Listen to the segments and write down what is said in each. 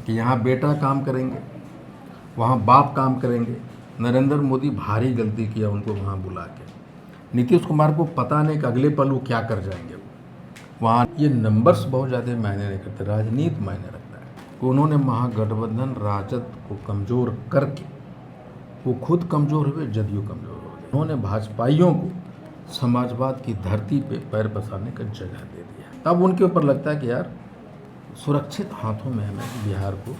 कि यहाँ बेटा काम करेंगे, वहाँ बाप काम करेंगे। नरेंद्र मोदी भारी गलती किया उनको वहाँ बुला के। नीतीश कुमार को पता नहीं कि अगले पल वो क्या कर जाएंगे। वहाँ ये नंबर्स बहुत ज़्यादा मायने नहीं करते, राजनीति मायने रखता है। कि उन्होंने महागठबंधन राजद को कमज़ोर करके वो खुद कमज़ोर हुए, जदयू कमज़ोर हो गए। उन्होंने भाजपाइयों को समाजवाद की धरती पे पैर पसारने का जगह दे दिया। तब उनके ऊपर लगता है कि यार सुरक्षित हाथों में हमें बिहार को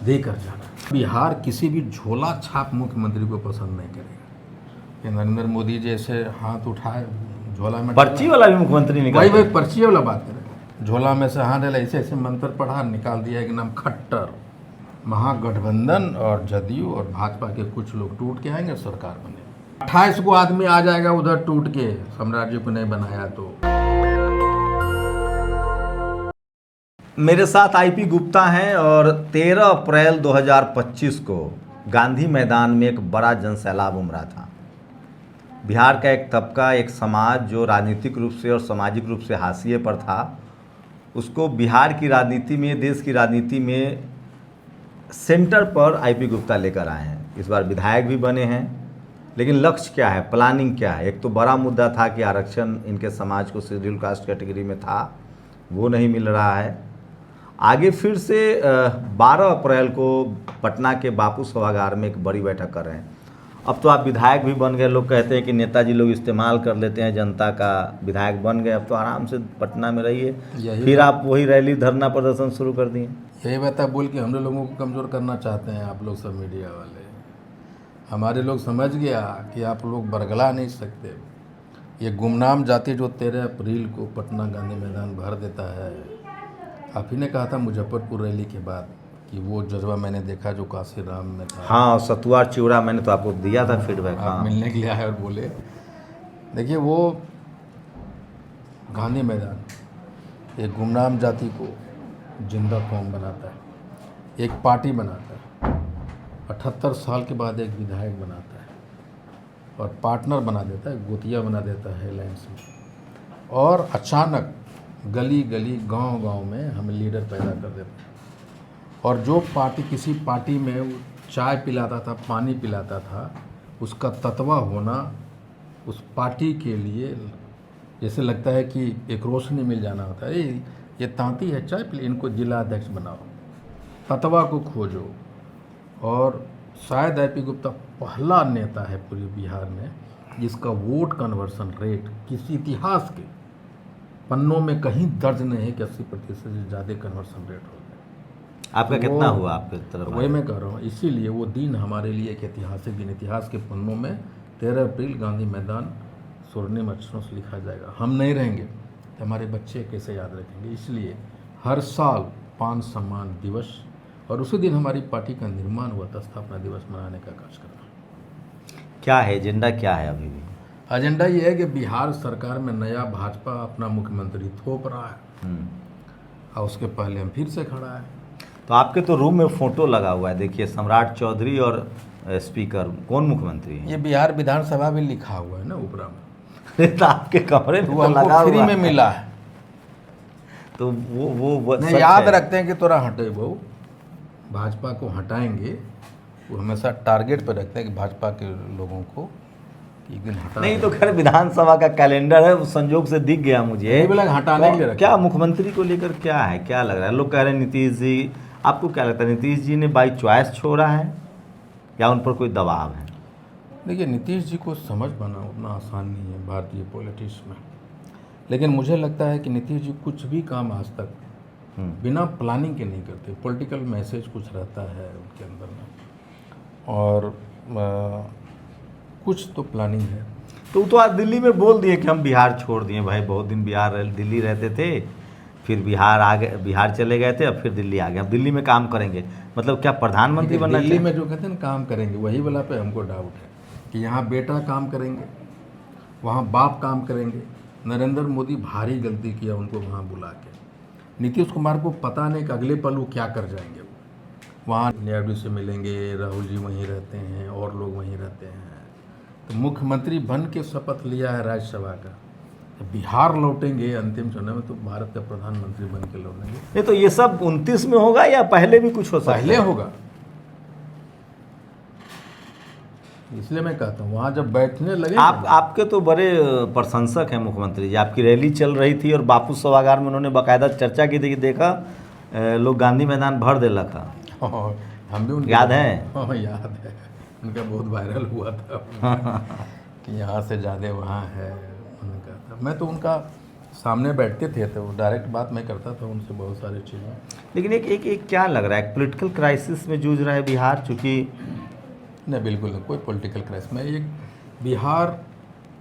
देकर जाना। बिहार किसी भी झोला छाप मुख्यमंत्री को पसंद नहीं करेगा। कि नरेंद्र मोदी जैसे हाथ उठाए झोला में पर्ची वाला भी मुख्यमंत्री निकाल, वही पर्ची वाला बात करें, झोला में से हाथ डाला, ऐसे ऐसे मंत्र पढ़ा, निकाल दिया एक नाम खट्टर। महागठबंधन और जदयू और भाजपा के कुछ लोग टूट के आएंगे, सरकार बने। 28 को आदमी आ जाएगा उधर टूट के, साम्राज्य को नहीं बनाया तो। मेरे साथ आईपी गुप्ता हैं और 13 अप्रैल 2025 को गांधी मैदान में एक बड़ा जनसैलाब उमड़ा था। बिहार का एक तबका, एक समाज जो राजनीतिक रूप से और सामाजिक रूप से हाशिए पर था, उसको बिहार की राजनीति में, देश की राजनीति में सेंटर पर आईपी गुप्ता लेकर आए हैं। इस बार विधायक भी बने हैं, लेकिन लक्ष्य क्या है, प्लानिंग क्या है? एक तो बड़ा मुद्दा था कि आरक्षण इनके समाज को शेड्यूल कास्ट कैटेगरी में था, वो नहीं मिल रहा है। आगे फिर से 12 अप्रैल को पटना के बापू सभागार में एक बड़ी बैठक कर रहे हैं। अब तो आप विधायक भी बन गए, लोग कहते हैं कि नेताजी लोग इस्तेमाल कर लेते हैं जनता का, विधायक बन गए, अब तो आराम से पटना में रहिए। फिर आप वही रैली धरना प्रदर्शन शुरू कर दिए। यही बता बोल के हम लोगों को कमज़ोर करना चाहते हैं आप लोग सब मीडिया वाले। हमारे लोग समझ गया कि आप लोग बरगला नहीं सकते। ये गुमनाम जाति जो 13 अप्रैल को पटना गांधी मैदान भर देता है, आप ही ने कहा था मुजफ्फरपुर रैली के बाद कि वो जज्बा मैंने देखा जो काशी राम में था। हाँ, सतुआ चिवड़ा मैंने तो आपको दिया था फीडबैक। आप मिलने के लिए आए और बोले, देखिए वो गांधी मैदान एक गुमनाम जाति को जिंदा कौम बनाता है, एक पार्टी बनाता है, 78 साल के बाद एक विधायक बनाता है और पार्टनर बना देता है, गोतिया बना देता है अलायंस में। और अचानक गली गली गांव गांव में हमें लीडर पैदा कर देते हैं। और जो पार्टी, किसी पार्टी में चाय पिलाता था, पानी पिलाता था, उसका तत्वा होना उस पार्टी के लिए जैसे लगता है कि एक रोशनी मिल जाना होता है। ये तांती है, चाय पिले, इनको जिला अध्यक्ष बनाओ, तत्वा को खोजो। और शायद आईपी गुप्ता पहला नेता है पूरे बिहार में जिसका वोट कन्वर्सन रेट किसी इतिहास के पन्नों में कहीं दर्ज नहीं है कि 80% से ज़्यादा कन्वर्सन रेट हो गया। आपका कितना हुआ आपके तरफ? वही मैं कह रहा हूँ, इसीलिए वो दिन हमारे लिए एक ऐतिहासिक दिन, इतिहास के पन्नों में 13 अप्रैल गांधी मैदान स्वर्णिम अक्षरों से लिखा जाएगा। हम नहीं रहेंगे तो हमारे बच्चे कैसे याद रखेंगे? इसलिए हर साल 5 सम्मान दिवस और उसी दिन हमारी पार्टी का निर्माण हुआ था, स्थापना दिवस मनाने का कार्यक्रम। क्या है एजेंडा, क्या है अभी भी? एजेंडा ये है कि बिहार सरकार में नया भाजपा अपना मुख्यमंत्री थोप रहा है और उसके पहले हम फिर से खड़ा है। तो आपके तो रूम में फोटो लगा हुआ है, देखिए, सम्राट चौधरी और स्पीकर, कौन मुख्यमंत्री है? ये बिहार विधानसभा भी लिखा हुआ है ना ऊपरा में। तो आपके कमरे में वो लगा हमको फ्री हुआ में है। मिला है। तो वो नहीं, याद रखते हैं कि तोरा हटे बहु, भाजपा को हटाएंगे। वो हमेशा टारगेट पर रखते हैं कि भाजपा के लोगों को एक दिन हटा नहीं। तो खैर विधानसभा का कैलेंडर है, वो संजोग से दिख गया मुझे। हटाने के लिए रखा। क्या मुख्यमंत्री को लेकर क्या है, क्या लग रहा है? लोग कह रहे हैं नीतीश जी, आपको क्या लगता है, नीतीश जी ने बाई चॉइस छोड़ा है या उन पर कोई दबाव है? देखिए, नीतीश जी को समझ पाना उतना आसान नहीं है भारतीय पॉलिटिक्स में, लेकिन मुझे लगता है कि नीतीश जी कुछ भी काम आज तक बिना प्लानिंग के नहीं करते। पॉलिटिकल मैसेज कुछ रहता है उनके अंदर में और कुछ तो प्लानिंग है। तो आज दिल्ली में बोल दिए कि हम बिहार छोड़ दिए भाई, बहुत दिन बिहार दिल्ली रहते थे, फिर बिहार आ गए, बिहार चले गए थे, अब फिर दिल्ली आ गए, अब दिल्ली में काम करेंगे। मतलब क्या प्रधानमंत्री बनना चाहिए? दिल्ली में जो कहते हैं ना काम करेंगे, वही वाला पे हमको डाउट है कि यहाँ बेटा काम करेंगे, वहाँ बाप काम करेंगे। नरेंद्र मोदी भारी गलती किया उनको वहाँ बुला के। नीतीश कुमार को पता नहीं कि अगले पल वो क्या कर जाएंगे। वहाँ नायडू से मिलेंगे, राहुल जी वहीं रहते हैं और लोग वहीं रहते हैं। तो मुख्यमंत्री बन के शपथ लिया है राज्यसभा का, बिहार लौटेंगे अंतिम चुनाव में तो भारत का प्रधानमंत्री बन के लौटेंगे। नहीं तो ये सब 29 में होगा या पहले भी कुछ हो सकता है? पहले होगा, इसलिए मैं कहता हूँ वहाँ जब बैठने लगे। आपके तो बड़े प्रशंसक हैं मुख्यमंत्री जी। आपकी रैली चल रही थी और बापू सभागार में उन्होंने बाकायदा चर्चा की थी कि देखा लोग गांधी मैदान भर देला था। हम भी उनके याद है? हाँ याद है, उनका बहुत वायरल हुआ था कि यहाँ से ज़्यादा वहाँ है। उन्होंने कहा था, मैं तो उनका सामने बैठते थे तो डायरेक्ट बात मैं करता था उनसे बहुत सारी चीज़ें। लेकिन एक क्या लग रहा है, पॉलिटिकल क्राइसिस में जूझ रहा है बिहार? चूँकि नहीं, बिल्कुल नहीं, कोई पॉलिटिकल क्राइसिस में। एक Bihar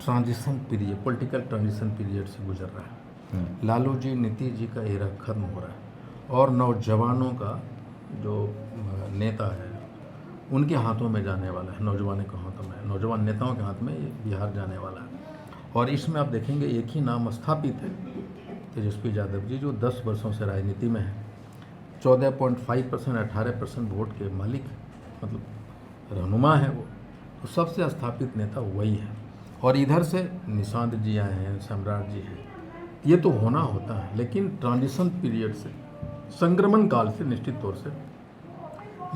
transition period, political transition period से गुजर रहा है। लालू जी, नीतीश जी का एरा खत्म हो रहा है और नौजवानों का जो नेता है उनके हाथों में जाने वाला है, नौजवानों के हाथों में, नौजवान नेताओं के हाथ में ये बिहार जाने वाला है। और इसमें आप देखेंगे एक ही नाम स्थापित है, तेजस्वी यादव जी, जो 10 वर्षों से राजनीति में है। 14.5%, 18% वोट के मालिक, मतलब रहनुमा है वो, तो सबसे स्थापित नेता वही है। और इधर से निशांत जी आए हैं, सम्राट जी हैं, ये तो होना होता है। लेकिन ट्रांजिशन पीरियड से, संक्रमण काल से निश्चित तौर से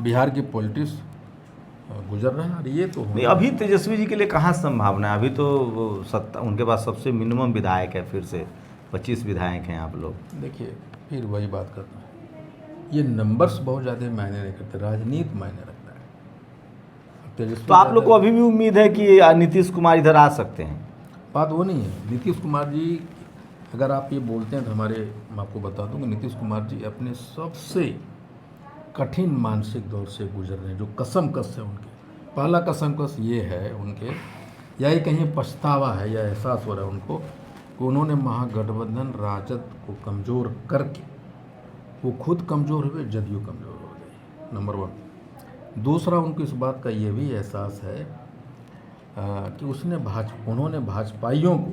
बिहार की पॉलिटिक्स गुजर रहा है और ये तो नहीं, अभी तेजस्वी जी के लिए कहाँ संभावना है? अभी तो सत्ता उनके पास सबसे मिनिमम विधायक है, फिर से 25 विधायक हैं आप लोग। देखिए, फिर वही बात करता हूँ, ये नंबर्स बहुत ज़्यादा मायने नहीं करते, राजनीति मायने रखता है। तो आप लोग को अभी भी उम्मीद है कि नीतीश कुमार इधर आ सकते हैं? बात वो नहीं है। नीतीश कुमार जी, अगर आप ये बोलते हैं तो मैं आपको बता दूं कि नीतीश कुमार जी अपने सबसे कठिन मानसिक दौर से गुजर रहे हैं, जो कसमकस है उनके। पहला कसमकस ये है उनके, या ये कहीं पछतावा है या एहसास हो रहा है उनको कि उन्होंने महागठबंधन राजद को कमज़ोर करके वो खुद कमज़ोर हुए, जदयू कमज़ोर हो गई, नंबर 1। दूसरा, उनको इस बात का ये भी एहसास है कि उन्होंने भाजपाइयों को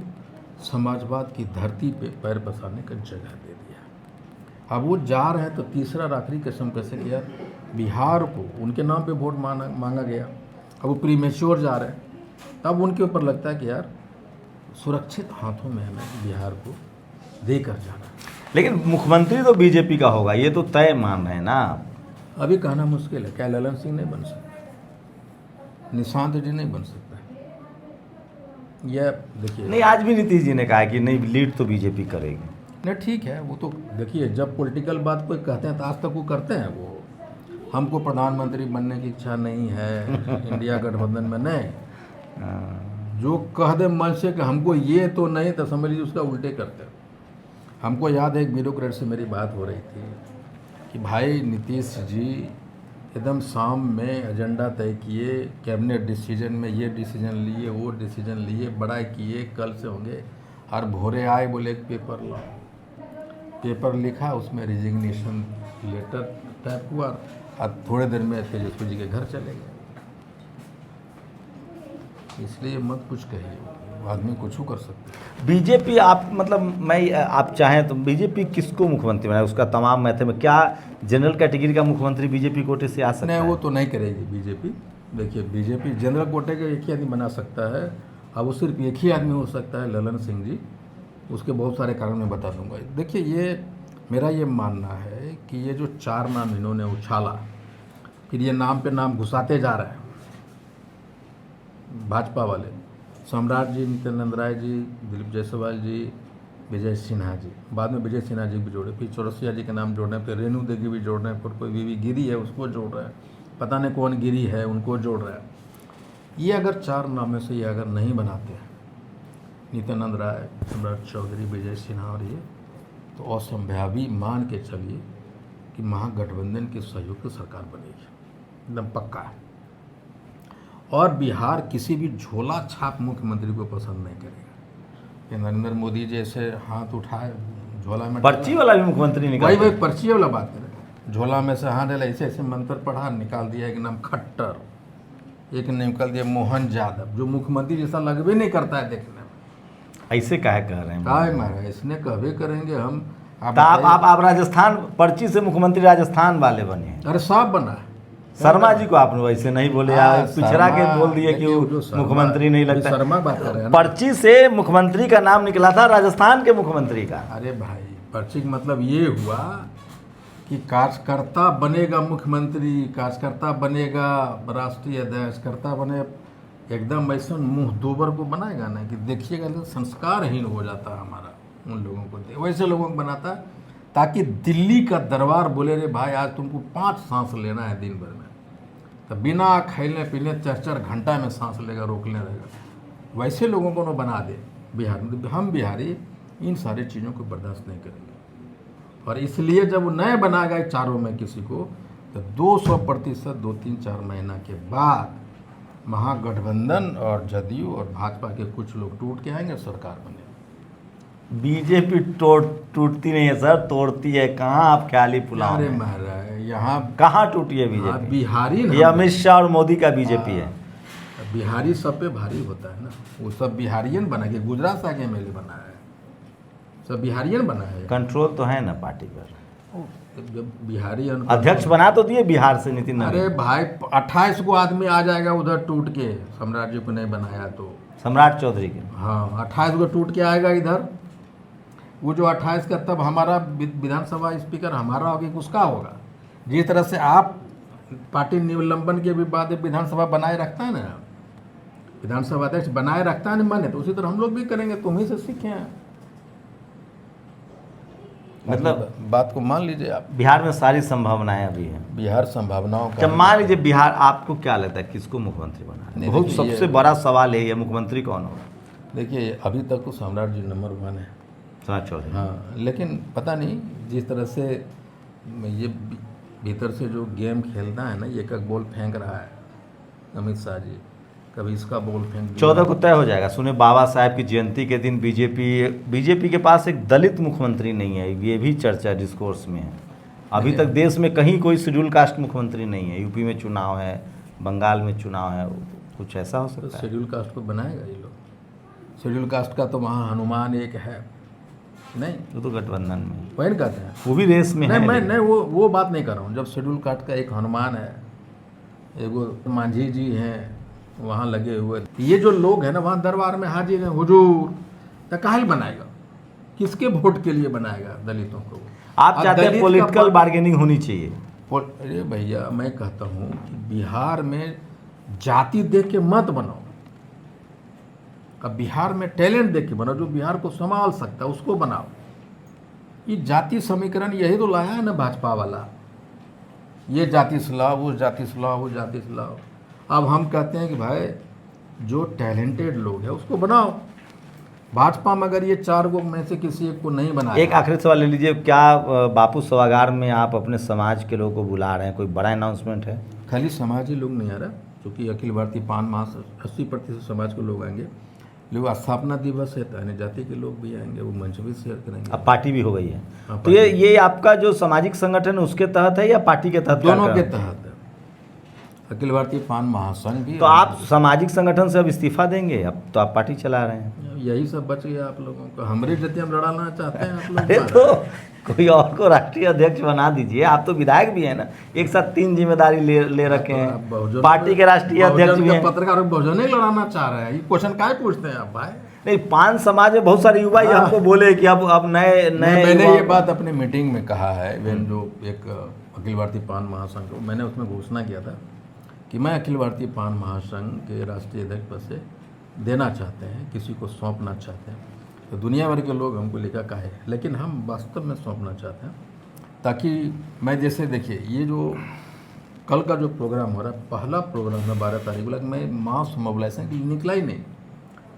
समाजवाद की धरती पे पैर पसारने का जगह दे दिया। अब वो जा रहे हैं तो तीसरा आखिरी कसम कैसे किया, बिहार को उनके नाम पे वोट मांगा गया, अब वो प्रीमेच्योर जा रहे हैं, तब उनके ऊपर लगता है कि यार सुरक्षित हाथों में हमें बिहार को देकर जाना। लेकिन मुख्यमंत्री तो बीजेपी का होगा, ये तो तय मान रहे हैं ना? अभी कहना मुश्किल है। क्या ललन सिंह नहीं बन सकता? निशांत जी नहीं बन सकता? यह देखिए, नहीं, आज भी नीतीश जी ने कहा है कि नहीं, लीड तो बीजेपी करेगी। नहीं, ठीक है, वो तो देखिए, जब पॉलिटिकल बात कोई कहते हैं तो आज तक वो करते हैं। वो हमको प्रधानमंत्री बनने की इच्छा नहीं है इंडिया गठबंधन में, नहीं, जो कह दे मन से कि हमको ये तो नहीं, तो समझ लीजिए उसका उल्टे करते हैं। हमको याद है एक ब्यूरोक्रेट से मेरी बात हो रही थी कि भाई नीतीश जी एकदम शाम में एजेंडा तय किए, कैबिनेट डिसीजन में ये डिसीजन लिए, वो डिसीजन लिए, बड़ा किए, कल से होंगे, और भोरे आए बोले एक पेपर लाओ, पेपर लिखा, उसमें रिजिग्नेशन लेटर टाइप हुआ और थोड़े देर में तेजस्वी जी के घर चले गए। इसलिए मत कुछ कहिए, आदमी कुछ कर सकते हैं। बीजेपी, आप मतलब आप चाहें तो बीजेपी किसको मुख्यमंत्री बनाए, उसका तमाम मैथे में क्या जनरल कैटेगरी का मुख्यमंत्री बीजेपी कोटे से आ सकता है? नहीं, वो तो नहीं करेगी बीजेपी। देखिए, बीजेपी जनरल कोटे का एक ही आदमी बना सकता है, अब वो सिर्फ एक ही आदमी हो सकता है, ललन सिंह जी। उसके बहुत सारे कारण मैं बता दूंगा। देखिए, ये मेरा ये मानना है कि ये जो 4 नाम इन्होंने उछाला, फिर ये नाम पे नाम घुसाते जा रहे हैं भाजपा वाले, सम्राट जी, नित्यानंद राय जी, दिलीप जायसवाल जी, विजय सिन्हा जी, बाद में विजय सिन्हा जी भी जोड़े, फिर चौरसिया जी के नाम जोड़ रहे हैं, फिर रेणु देवी भी जोड़ रहे हैं, फिर कोई बीवी गिरी है उसको जोड़ रहे हैं, पता नहीं कौन गिरी है उनको जोड़ रहे हैं। ये अगर 4 नाम में से ये अगर नहीं बनाते हैं, नित्यानंद राय, सम्राट चौधरी, विजय सिन्हा और ये, तो असंभावी मान के चलिए कि महागठबंधन के सहयोग से सरकार बनेगी, एकदम पक्का है। और बिहार किसी भी झोला छाप मुख्यमंत्री को पसंद नहीं करेगा कि नरेंद्र मोदी जैसे हाथ उठाए झोला में पर्ची वाला भी मुख्यमंत्री निकाल, वही पर्ची वाला बात करें, झोला में से हाथ डाला, ऐसे ऐसे मंत्र पढ़ा, निकाल दिया एक नाम खट्टर, एक निकाल दिया मोहन यादव, जो मुख्यमंत्री जैसा लगभे नहीं करता है देखने में। ऐसे काहे कह रहे हैं? काय मारा, इसने कहवे करेंगे हम। तो आप राजस्थान पर्ची से मुख्यमंत्री राजस्थान वाले बने हैं? अरे साफ बना है, शर्मा जी को आपने वैसे नहीं बोले, हाँ, पिछड़ा के शर्मा, बोल दिए कि देखिए, वो जो शर्मा- मुख्यमंत्री नहीं जो लगता। शर्मा बात कर रहे हैं ना। पर्ची से मुख्यमंत्री का नाम निकला था, राजस्थान के मुख्यमंत्री का। अरे भाई, पर्ची का मतलब ये हुआ कि कार्यकर्ता बनेगा मुख्यमंत्री, कार्यकर्ता बनेगा राष्ट्रीय अध्यक्ष, करता बने एकदम ऐसा मुंह दोबर को बनाएगा ना कि देखिएगा तो संस्कारहीन हो जाता हमारा उन लोगों को, वैसे लोगों को बनाता ताकि दिल्ली का दरबार बोले रे भाई आज तुमको 5 सांस लेना है दिन भर में, तो बिना खेलने पीने 4-4 घंटा में सांस लेगा, रोकने रहेगा। वैसे लोगों को ना बना दे बिहार में। हम बिहारी इन सारी चीज़ों को बर्दाश्त नहीं करेंगे, और इसलिए जब वो नए बनाएगा चारों में किसी को, तो 200% 2-3-4 महीना के बाद महागठबंधन और जदयू और भाजपा के कुछ लोग टूट के आएंगे, सरकार बनेगी। बीजेपी टूटती नहीं है सर, तोड़ती है। कहाँ आप ख्याली पुलाव अरे में? महाराज, यहाँ कहाँ टूटी है हाँ, बीजेपी? बिहारी ना, ये अमित शाह और मोदी का बीजेपी है। बिहारी सब पे भारी होता है ना, वो सब बिहारियन बना के, गुजरात से आके एमएलए बना है, सब बिहारियन बना है। कंट्रोल तो है ना पार्टी पर। जब बिहारी अध्यक्ष बना तो दिए बिहार से नितिन अरे नवीन। भाई 28 को आदमी आ जाएगा उधर टूट के, सम्राट जी को नहीं बनाया तो। सम्राट चौधरी के। हाँ, 28 को टूट के आएगा इधर। वो जो 28 का, तब हमारा विधानसभा स्पीकर हमारा होगा कि उसका होगा। जिस तरह से आप पार्टी निलंबन के भी बाद विधानसभा बनाए रखता है ना, विधानसभा अध्यक्ष बनाए रखता है ना माने, तो उसी तरह हम लोग भी करेंगे। तुम्ही से सीखे हैं, मतलब बात को मान लीजिए आप। बिहार में सारी संभावनाएं अभी हैं। बिहार संभावनाओं का, जब मान लीजिए बिहार, आपको क्या लगता है किसको मुख्यमंत्री बनाना है? नहीं, बहुत देखिए, सबसे बड़ा सवाल है ये, मुख्यमंत्री कौन होगा? देखिए अभी तक तो सम्राट जी नंबर 1 है। सम्राट चौधरी। हाँ, लेकिन पता नहीं जिस तरह से ये भीतर से जो गेम खेलना है ना, ये एक बॉल फेंक रहा है अमित शाह जी, कभी इसका बॉल फेंक दिया। 14 को तय हो जाएगा। सुने बाबा साहब की जयंती के दिन बीजेपी के पास एक दलित मुख्यमंत्री नहीं है, ये भी चर्चा डिस्कोर्स में है। अभी तक देश में कहीं कोई शेड्यूल कास्ट मुख्यमंत्री नहीं है। यूपी में चुनाव है, बंगाल में चुनाव है, कुछ ऐसा हो तो सकता है? शेड्यूल कास्ट को बनाएगा ये लोग। शेड्यूल कास्ट का तो वहाँ हनुमान एक है, नहीं वो तो गठबंधन में, वही ना कहते हैं। वो भी रेस में नहीं, है। मैं लेकिन- नहीं, वो बात नहीं कर रहा हूँ। जब शेड्यूल कास्ट का एक हनुमान है, एगो मांझी जी हैं वहाँ लगे हुए, ये जो लोग हैं ना वहाँ दरबार में हाजिर हैं, हुजूर, तो काहे बनाएगा? किसके वोट के लिए बनाएगा दलितों को? आप अब चाहते हैं दलित पॉलिटिकल का- बार्गेनिंग होनी चाहिए। अरे भैया, मैं कहता हूँ कि बिहार में जाति देख के मत बनाओ। अब बिहार में टैलेंट देख के बनाओ, जो बिहार को संभाल सकता है उसको बनाओ। ये जाति समीकरण यही तो लाया है ना भाजपा वाला, ये जाति से लाओ, वो जाति से लाओ, वो जाति से लाओ। अब हम कहते हैं कि भाई जो टैलेंटेड लोग हैं उसको बनाओ। भाजपा में अगर ये 4 गो में से किसी एक को नहीं बनाया, एक आखिरी सवाल ले लीजिए, क्या बापू सभागार में आप अपने समाज के लोगों को बुला रहे हैं? कोई बड़ा अनाउंसमेंट है? खाली समाजी लोग नहीं आ रहा, क्योंकि अखिल भारतीय पान महासंघ 80% समाज के लोग आएंगे। लोग स्थापना दिवस है तो अन्य जाति के लोग भी आएंगे, वो मंच भी शेयर करेंगे। अब पार्टी भी हो गई है। हाँ, तो ये आपका जो सामाजिक संगठन है उसके तहत है या पार्टी के तहत? दोनों के कार्यक्रम? तहत है। अखिल भारतीय पान महासंघ भी। तो आप सामाजिक संगठन से अब इस्तीफा देंगे? अब तो आप पार्टी चला रहे हैं। यही सब बच गया आप लोगों को। हमारे जति हम लड़ाना चाहते हैं आप अरे लोग। तो कोई और को राष्ट्रीय अध्यक्ष बना दीजिए। आप तो विधायक भी हैं ना, एक साथ 3 जिम्मेदारी ले रखे हैं। पार्टी के राष्ट्रीय अध्यक्ष भी हैं। पत्रकार बहुजन नहीं लड़ाना चाह रहे हैं, ये क्वेश्चन काहे पूछते हैं आप भाई? नहीं, पान समाज में बहुत सारे युवा ये हमको बोले कि अब नए मैंने युवा- ये बात अपने मीटिंग में कहा है। इवन जो एक अखिल भारतीय पान महासंघ, मैंने उसमें घोषणा किया था कि मैं अखिल भारतीय पान महासंघ के राष्ट्रीय अध्यक्ष पद से देना चाहते हैं, किसी को सौंपना चाहते हैं। तो दुनिया भर के लोग हमको लिखा काहे, लेकिन हम वास्तव में सौंपना चाहते हैं, ताकि मैं जैसे देखिए ये जो कल का जो प्रोग्राम हो रहा है, पहला प्रोग्राम है 12 तारीख को, मैं मास मोबिलाइजेशन के लिए निकला ही नहीं।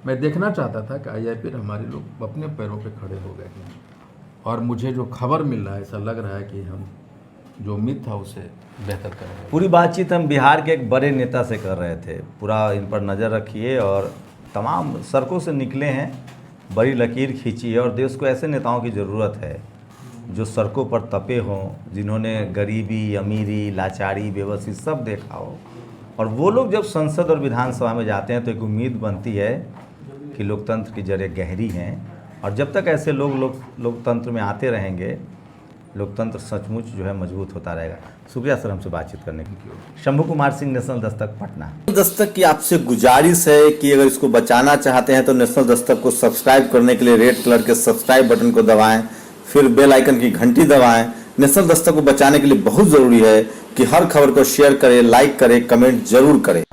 मैं देखना चाहता था कि IIP हमारे लोग अपने पैरों पे खड़े हो गए हैं। और मुझे जो खबर मिल रहा है, ऐसा लग रहा है कि हम जो उम्मीद था उसे बेहतर करेंगे। पूरी बातचीत हम बिहार के एक बड़े नेता से कर रहे थे। पूरा इन पर नज़र रखिए और तमाम सड़कों से निकले हैं, बड़ी लकीर खींची है। और देश को ऐसे नेताओं की ज़रूरत है जो सड़कों पर तपे हों, जिन्होंने गरीबी, अमीरी, लाचारी, बेबसी सब देखा हो। और वो लोग जब संसद और विधानसभा में जाते हैं तो एक उम्मीद बनती है कि लोकतंत्र की जड़ें गहरी हैं। और जब तक ऐसे लोग लोकतंत्र में आते रहेंगे लोकतंत्र सचमुच जो है मजबूत होता रहेगा। शुक्रिया सर हमसे बातचीत करने के लिए। शंभू कुमार सिंह, नेशनल दस्तक, पटना। दस्तक की आपसे गुजारिश है कि अगर इसको बचाना चाहते हैं तो नेशनल दस्तक को सब्सक्राइब करने के लिए रेड कलर के सब्सक्राइब बटन को दबाएं, फिर बेल आइकन की घंटी दबाएं। नेशनल दस्तक को बचाने के लिए बहुत जरूरी है कि हर खबर को शेयर करें, लाइक करें, कमेंट जरूर करें।